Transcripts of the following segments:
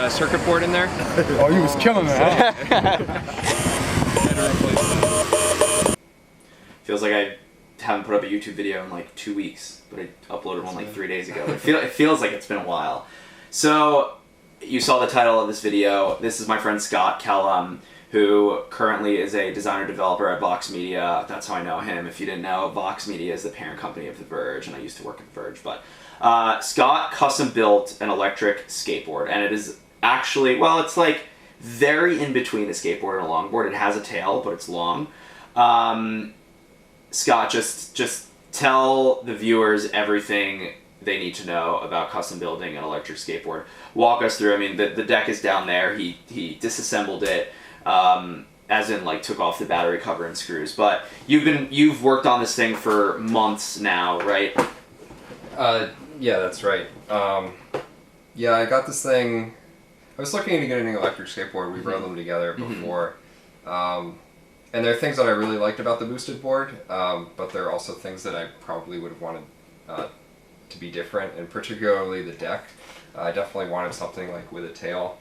circuit board in there. Oh, he was killing it, huh? Feels like I haven't put up a YouTube video in like 2 weeks, but I uploaded one like 3 days ago. It feels like it's been a while. So you saw the title of this video. This is my friend Scott Kellum, who currently is a designer developer at Vox Media. That's how I know him. If you didn't know, Vox Media is the parent company of The Verge, and I used to work at The Verge. But Scott custom built an electric skateboard, and it is actually, well, it's like very in between a skateboard and a longboard. It has a tail, but it's long. Scott, just tell the viewers everything they need to know about custom building an electric skateboard. Walk us through. I mean, the deck is down there. He disassembled it, as in like took off the battery cover and screws. But you've worked on this thing for months now, right? Yeah, that's right. Yeah, I got this thing. I was looking into getting an electric skateboard. We rode them together before. And there are things that I really liked about the boosted board, but there are also things that I probably would have wanted to be different, and particularly the deck. I definitely wanted something like with a tail.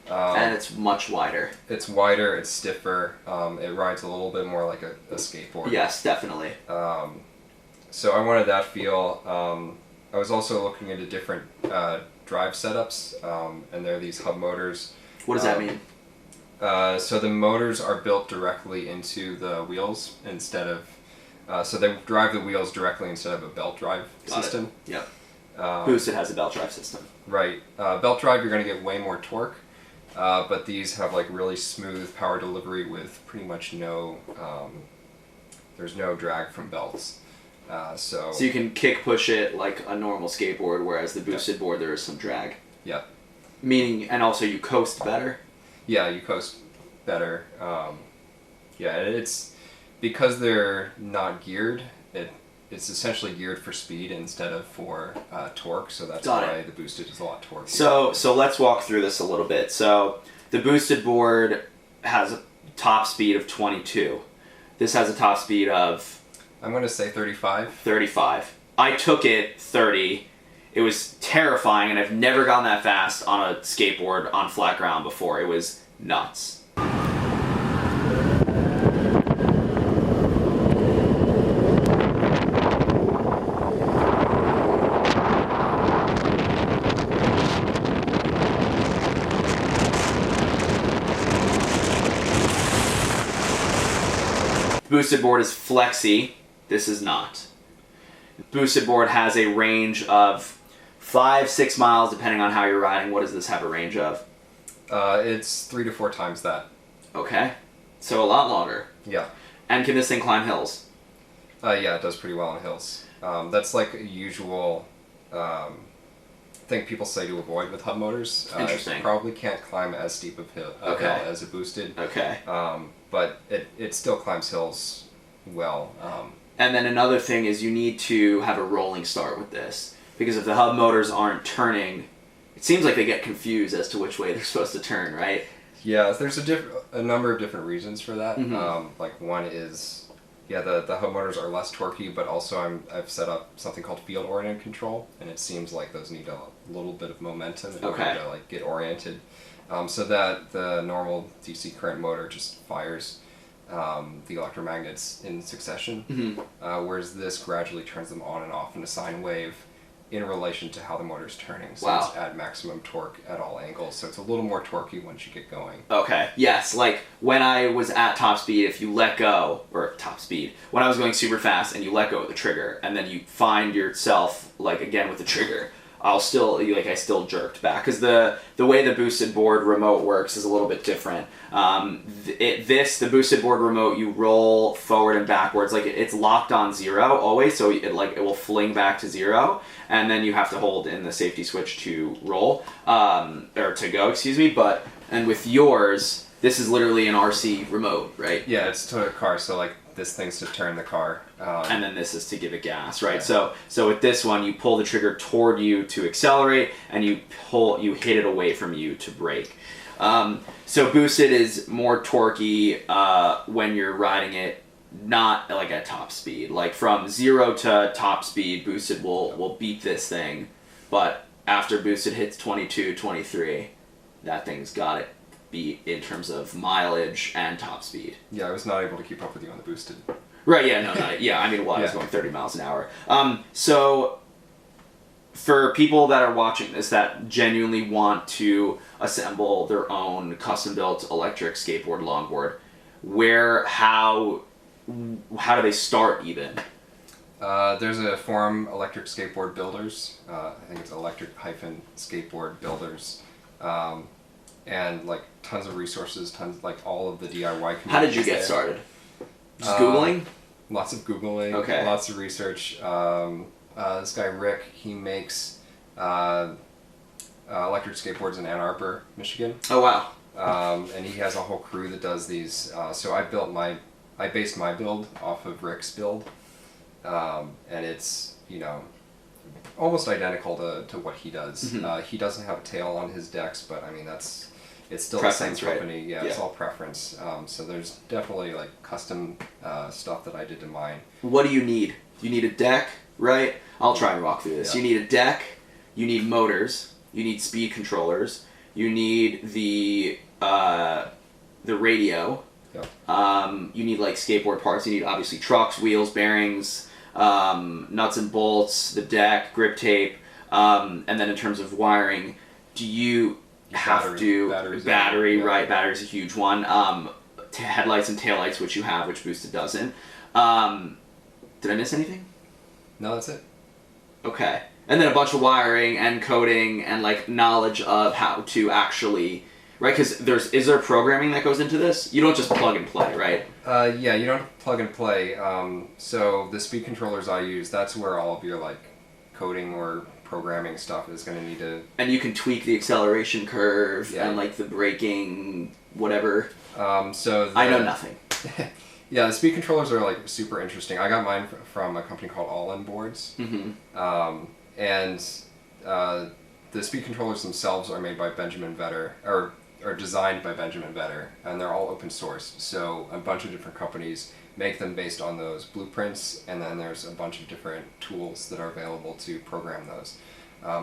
And it's much wider. It's wider, it's stiffer, it rides a little bit more like a skateboard. Yes, definitely. So I wanted that feel. I was also looking into different drive setups, and there are these hub motors. What does that mean? So the motors are built directly into the wheels instead of, so they drive the wheels directly instead of a belt drive system. Yep. Boosted has a belt drive system. Right. Belt drive, you're going to get way more torque, but these have like really smooth power delivery with pretty much no, there's no drag from belts. So you can kick push it like a normal skateboard, whereas the boosted board there is some drag. Yeah. Meaning, and also you coast better. Yeah, you coast better. Yeah, it's because they're not geared. It's essentially geared for speed instead of for torque. So that's why the boosted is a lot torquey. So let's walk through this a little bit. So the boosted board has a top speed of 22. This has a top speed of, I'm going to say 35. 35. I took it 30. It was terrifying, and I've never gone that fast on a skateboard on flat ground before. It was nuts. Boosted board is flexy. This is not. Boosted board has a range of 5-6 miles depending on how you're riding. What does this have a range of? It's 3 to 4 times that. Okay, so a lot longer. Yeah. And can this thing climb hills? Yeah, it does pretty well on hills. That's like a usual thing people say to avoid with hub motors. Interesting. It probably can't climb as steep of hill as a boosted. Okay. But it still climbs hills well. And then another thing is you need to have a rolling start with this, because if the hub motors aren't turning, it seems like they get confused as to which way they're supposed to turn, right? Yeah, there's a number of different reasons for that. Like one is, the hub motors are less torquey, but also I've set up something called field-oriented control, and it seems like those need a little bit of momentum in order to like get oriented, so that the normal DC current motor just fires the electromagnets in succession, whereas this gradually turns them on and off in a sine wave in relation to how the motor's turning. So it's at maximum torque at all angles, so it's a little more torquey once you get going. Okay, yes, like when I was at top speed, if you let go, or top speed, when I was going super fast and you let go of the trigger, and then you find yourself, like again with the trigger, I still jerked back, because the way the boosted board remote works is a little bit different. The boosted board remote, you roll forward and backwards, like it's locked on 0 always, so it will fling back to 0, and then you have to hold in the safety switch to roll, or to go, excuse me. And with yours, this is literally an RC remote, right? Yeah, it's to a car, so like this thing's to turn the car. And then this is to give it gas, right? Yeah. So with this one, you pull the trigger toward you to accelerate, and you hit it away from you to brake. So boosted is more torquey when you're riding it, not like at top speed. Like from 0 to top speed, boosted will beat this thing, but after boosted hits 22, 23, that thing's got it beat in terms of mileage and top speed. Yeah, I was not able to keep up with you on the boosted. Right, yeah, no, yeah, I mean, well, I was going 30 miles an hour. So, for people that are watching this that genuinely want to assemble their own custom-built electric skateboard, longboard, how do they start even? There's a forum, Electric Skateboard Builders. I think it's electric-skateboard builders. And like tons of resources, like all of the DIY community. How did you get started? Just Googling? Lots of Googling, okay. Lots of research. This guy Rick, he makes electric skateboards in Ann Arbor, Michigan. Oh wow! And he has a whole crew that does these. So I based my build off of Rick's build, and it's almost identical to what he does. Mm-hmm. He doesn't have a tail on his decks, but I mean it's still preference, the same company. Right? Yeah, it's all preference. So there's definitely like custom stuff that I did to mine. What do you need? You need a deck, right? I'll try and walk through this. Yeah. You need a deck. You need motors. You need speed controllers. You need the radio. Yep. You need like skateboard parts. You need obviously trucks, wheels, bearings, nuts and bolts, the deck, grip tape, and then in terms of wiring, do you have battery? Yeah. Right, battery's a huge one. Headlights and taillights, which you have, which Boosted doesn't. Did I miss anything? No, that's it. Okay. And then a bunch of wiring and coding and like knowledge of how to actually, right? Because is there programming that goes into this? You don't just plug and play, right? Yeah, you don't plug and play. So the speed controllers I use, that's where all of your like coding or programming stuff is going to need to. And you can tweak the acceleration curve Yeah. and like the braking, whatever. I know nothing. Yeah, the speed controllers are like super interesting. I got mine from a company called All In Boards. Mm-hmm. And the speed controllers themselves are made by Benjamin Vetter, or designed by Benjamin Vetter, and they're all open source. So a bunch of different companies make them based on those blueprints, and then there's a bunch of different tools that are available to program those.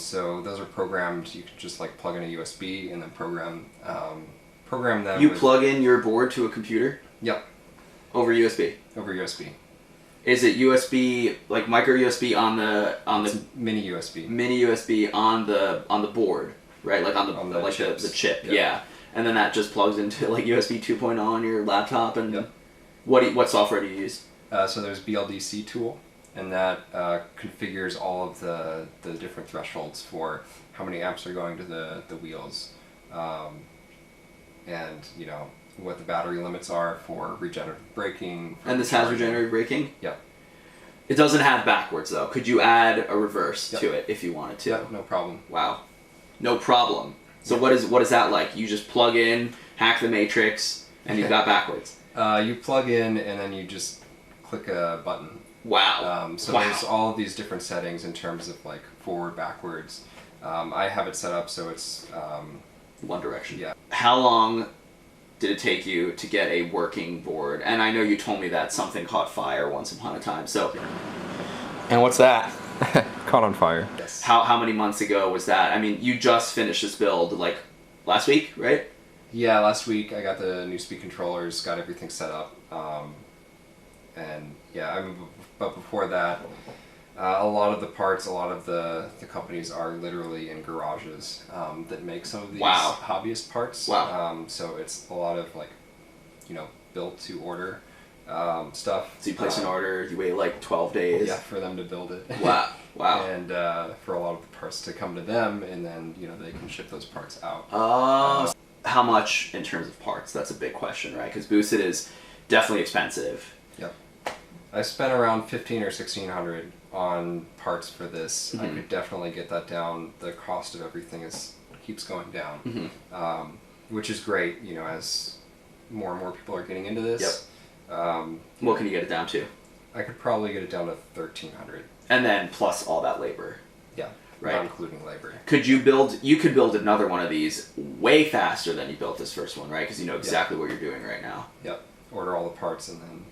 So those are programmed. You can just like plug in a USB and then program them. You plug in your board to a computer? Yep. Over USB? Over USB. Is it USB, like micro USB on the It's mini USB. Mini USB on the board, right? Like on the like chips. the chip, Yep. yeah. And then that just plugs into like USB 2.0 on your laptop. And Yep. what software do you use? So there's BLDC tool, and that configures all of the different thresholds for how many amps are going to the wheels, and what the battery limits are for regenerative braking. And this has regenerative braking? Yep. It doesn't have backwards though. Could you add a reverse Yep. to it if you wanted to? Yep, no problem. Wow. No problem. So what is that like? You just plug in, hack the matrix, and you've got backwards. You plug in and then you just click a button. Wow. So wow. there's all of these different settings in terms of like forward, backwards. I have it set up so it's one direction. Yeah. How long did it take you to get a working board? And I know you told me that something caught fire once upon a time. So. And what's that? Caught on fire. Yes. How many months ago was that? I mean, you just finished this build like last week, right? Yeah, last week I got the new speed controllers, got everything set up, and yeah, but before that, a lot of the parts, a lot of the companies are literally in garages that make some of these Wow. hobbyist parts. Wow. So it's a lot of like, built to order stuff. So you place an order, you wait like 12 days. Yeah, for them to build it. Wow. Wow. And for a lot of the parts to come to them, and then they can ship those parts out. How much in terms of parts? That's a big question, right? Because Boosted is definitely expensive. Yep. I spent around $1,500 or $1,600 on parts for this. Mm-hmm. I could definitely get that down. The cost of everything keeps going down, which is great. As more and more people are getting into this. Yep. What can you get it down to? I could probably get it down to $1,300. And then plus all that labor. Yeah. Right. Not including labor. You could build another one of these way faster than you built this first one, right? Because you know exactly what you're doing right now. Yep. Order all the parts and then,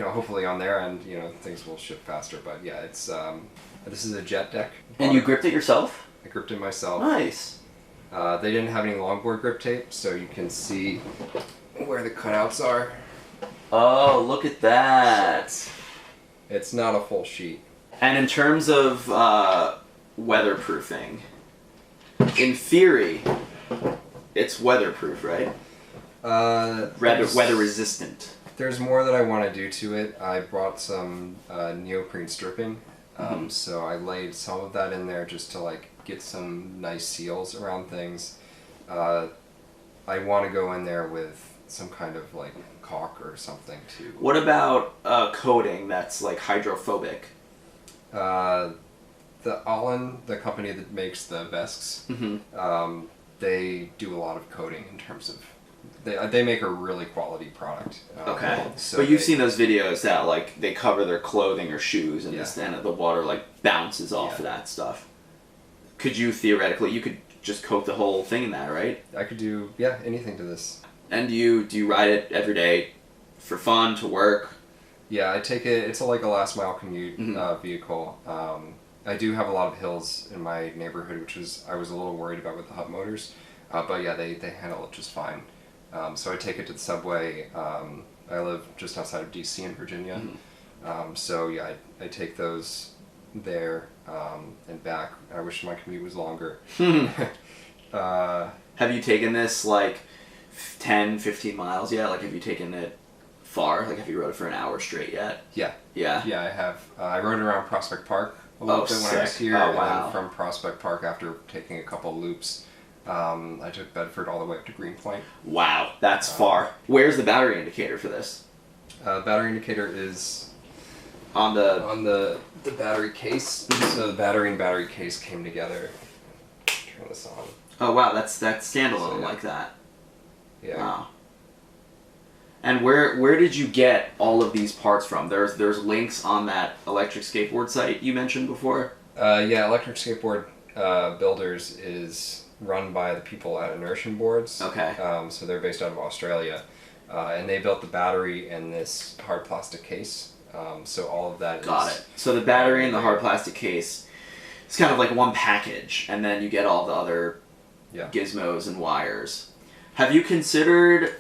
hopefully on their end, things will ship faster. But yeah, it's, this is a jet deck. And you gripped it yourself? I gripped it myself. Nice. They didn't have any longboard grip tape, so you can see where the cutouts are. Oh, look at that. It's not a full sheet. And in terms of weatherproofing, in theory, it's weatherproof, right? Weather resistant. There's more that I want to do to it. I brought some neoprene stripping, so I laid some of that in there just to like get some nice seals around things. I want to go in there with some kind of like caulk or something too. What about coating that's like hydrophobic? The Olin, the company that makes the vests, they do a lot of coating in terms of. They make a really quality product. Okay. So but you've seen those videos that like they cover their clothing or shoes and Yeah. and the water like bounces off of that stuff. Could you theoretically, you could just coat the whole thing in that, right? I could do anything to this. And do you ride it every day for fun, to work? Yeah, I take it. It's like a last mile commute vehicle. I do have a lot of hills in my neighborhood, which I was a little worried about with the hub motors, but yeah, they handle it just fine. So I take it to the subway. I live just outside of DC in Virginia, so yeah, I take those there and back. I wish my commute was longer. Have you taken this like 10, 15 miles yet? Like, have you taken it far? Like, have you rode it for an hour straight yet? Yeah. Yeah? Yeah, I have. I rode around Prospect Park a little bit when I was sick. here, Oh, and wow. then from Prospect Park, after taking a couple loops, I took Bedford all the way up to Greenpoint. Wow, that's far. Where's the battery indicator for this? Battery indicator is On the... on the battery case. So the battery and battery case came together. Turn this on. Oh wow, that's standalone So, yeah. like that. Yeah. Wow. And where did you get all of these parts from? There's links on that electric skateboard site you mentioned before. Yeah, Electric Skateboard Builders is run by the people at Inertian Boards. Okay. So they're based out of Australia, and they built the battery and this hard plastic case. So all of that Got it. So the battery and the hard plastic case, it's kind of like one package, and then you get all the other gizmos and wires. Have you considered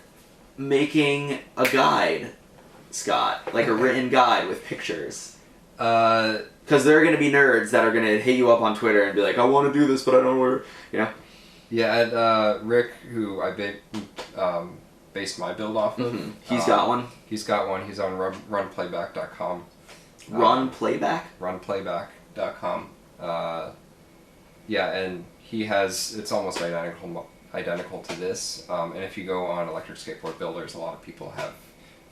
making a guide, Scott? Like a written guide with pictures? Because there are going to be nerds that are going to hit you up on Twitter and be like, I want to do this, but I don't know where, Yeah, Rick, who I based my build off of. He's got one? He's got one. He's on runplayback.com. Runplayback.com. Yeah, and he has, it's almost identical to this. And if you go on Electric Skateboard Builders, a lot of people have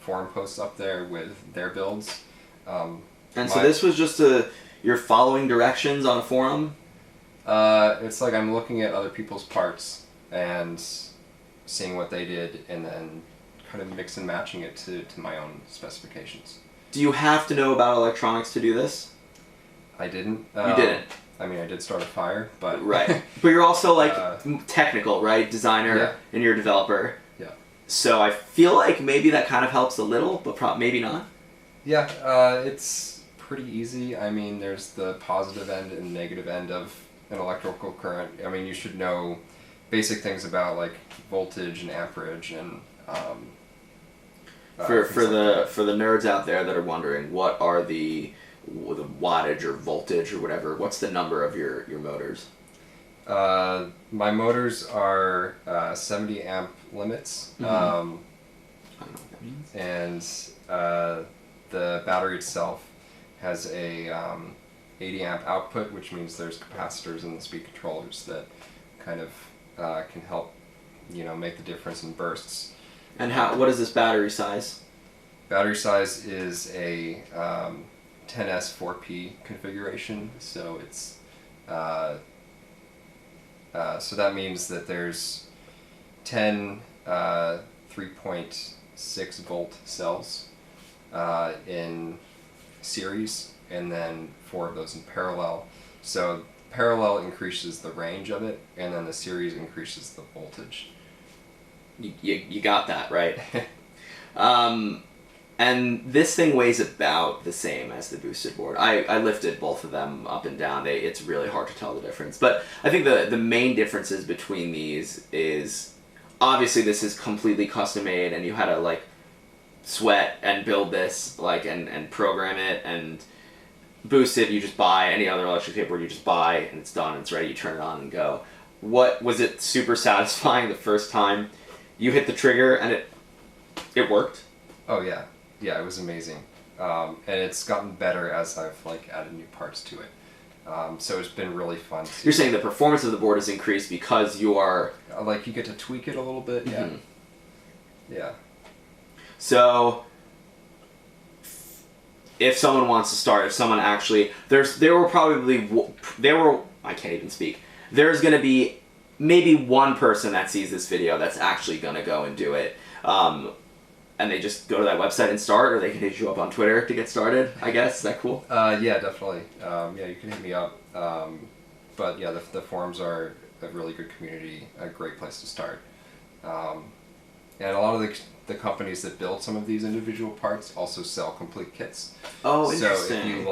forum posts up there with their builds. And so this was just you're following directions on a forum? It's like I'm looking at other people's parts and seeing what they did and then kind of mix and matching it to my own specifications. Do you have to know about electronics to do this? I didn't. You didn't? I mean, I did start a fire, but... Right. But you're also, like, technical, right? Designer, and you're a developer. Yeah. So I feel like maybe that kind of helps a little, but maybe not. Yeah, it's pretty easy. I mean, there's the positive end and negative end of an electrical current. I mean, you should know basic things about, like, voltage and amperage and... for the nerds out there that are wondering, what are the wattage or voltage or whatever, what's the number of your motors? My motors are 70 amp limits. I don't know what that means. And the battery itself has a 80 amp output, which means there's capacitors in the speed controllers that kind of can help, make the difference in bursts. And what is this battery size? Battery size is a 10S 4P configuration, so it's so that means that there's 10 3.6 volt cells in series, and then 4 of those in parallel. So parallel increases the range of it, and then the series increases the voltage. You got that, right? And this thing weighs about the same as the boosted board. I lifted both of them up and down. It's really hard to tell the difference. But I think the main differences between these is, obviously this is completely custom made, and you had to like sweat and build this, like, and program it. And boosted, you just buy. Any other electric skateboard, you just buy and it's done, it's ready, you turn it on and go. What was it super satisfying the first time you hit the trigger and it worked? Oh yeah. Yeah, it was amazing. And it's gotten better as I've like added new parts to it. So it's been really fun. You're saying the performance of the board has increased because you are... like, you get to tweak it a little bit, yeah. Mm-hmm. Yeah. So, if someone wants to start, if someone actually... I can't even speak. There's going to be maybe one person that sees this video that's actually going to go and do it. And they just go to that website and start, or they can hit you up on Twitter to get started, I guess. Is that cool? Yeah, definitely. Yeah, you can hit me up. But yeah, the forums are a really good community, a great place to start. And a lot of the companies that build some of these individual parts also sell complete kits. Oh, interesting. So if you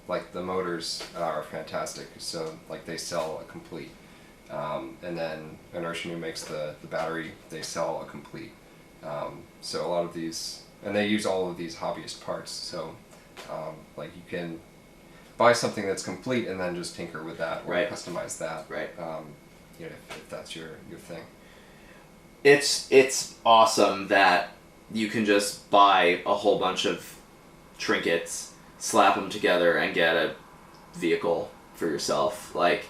like the motors are fantastic. So like they sell a complete. And then Inertia, who makes the battery, they sell a complete. So a lot of these, and they use all of these hobbyist parts, so like you can buy something that's complete and then just tinker with that or customize that, you know, if that's your thing. It's awesome that you can just buy a whole bunch of trinkets, slap them together, and get a vehicle for yourself. Like,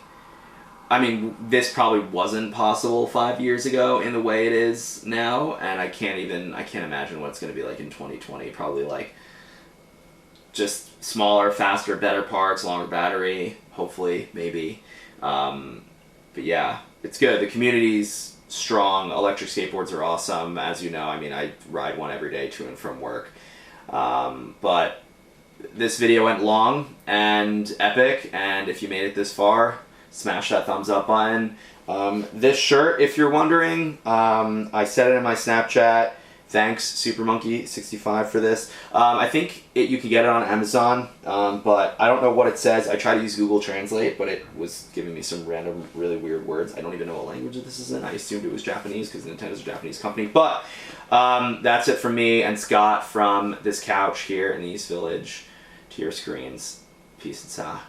I mean, this probably wasn't possible 5 years ago in the way it is now, and I can't imagine what it's going to be like in 2020. Probably like just smaller, faster, better parts, longer battery, hopefully, maybe. But yeah, it's good. The community's strong. Electric skateboards are awesome, as you know. I mean, I ride one every day to and from work. But this video went long and epic, and if you made it this far, smash that thumbs up button. This shirt, if you're wondering, I said it in my Snapchat. Thanks, SuperMonkey65 for this. I think you could get it on Amazon, but I don't know what it says. I tried to use Google Translate, but it was giving me some random, really weird words. I don't even know what language this is in. I assumed it was Japanese because Nintendo's a Japanese company. But that's it from me and Scott from this couch here in the East Village. To your screens. Peace and sa.